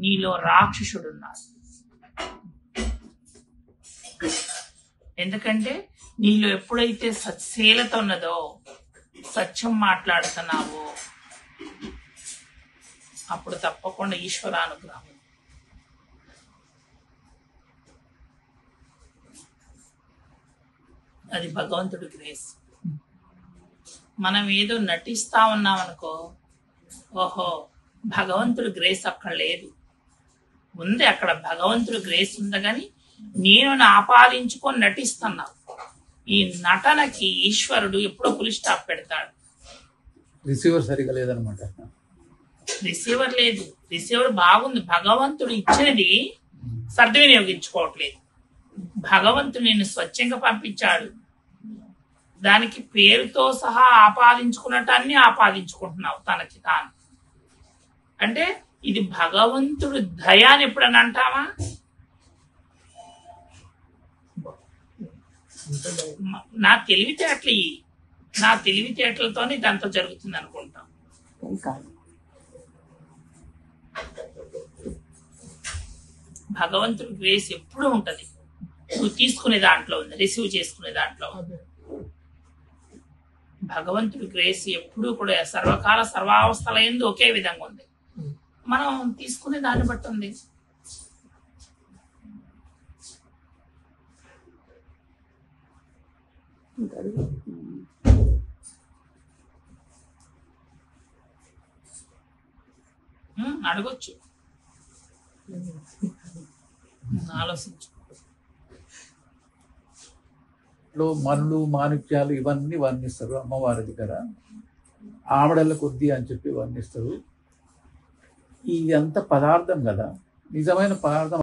నీలో రాక్షసుడున్నాడు. ఎందుకంటే నీలో ఎప్పుడైతే సత్శీలత ఉన్నదో, సత్యం మాట్లాడుతున్నావో, అప్పుడు తప్పకుండా ఈశ్వరానుగ్రహం. అది భగవంతుడి గ్రేస్. మనం ఏదో నటిస్తా ఉన్నామనుకో, ఓహో భగవంతుడి గ్రేస్ అక్కడ లేదు. ఉంది, అక్కడ భగవంతుడి గ్రేస్ ఉంది, కానీ నేను ఆపాదించుకొని నటిస్తున్నావు. ఈ నటనకి ఈశ్వరుడు ఎప్పుడో పులి స్టాప్ పెడతాడు. రిసీవర్ సరిగా లేదనమాట. రిసీవర్ లేదు, రిసీవర్ బాగుంది. భగవంతుడు ఇచ్చినది సద్వినియోగించుకోవట్లేదు. భగవంతుడు నిన్ను స్వచ్ఛంగా పంపించాడు, దానికి పేరుతో సహా ఆపాదించుకున్నట్టు అన్ని ఆపాదించుకుంటున్నావు తనకి తాను. అంటే ఇది భగవంతుడు దయాన్ని ఎప్పుడని అంటావా? నా తెలివితేటలు, నా తెలివితేటలతోనే ఇదంతా జరుగుతుంది అనుకుంటాం. భగవంతుడి గ్రేస్ ఎప్పుడు ఉంటది. నువ్వు తీసుకునే దాంట్లో ఉంది, రిసీవ్ చేసుకునే దాంట్లో ఉంది. భగవంతుడి గ్రేస్ ఎప్పుడు కూడా సర్వకాల సర్వావస్థల యందు ఒకే విధంగా ఉంది. మనం తీసుకునే దాన్ని బట్టి ఉంది. అడగొచ్చు, ఆలోచించు. మనులు మాణిక్యాలు ఇవన్నీ వర్ణిస్తారు అమ్మవారి దగ్గర. ఆవిడల కొద్ది అని చెప్పి వర్ణిస్తారు. ఇదంతా పదార్థం కదా, నిజమైన పదార్థం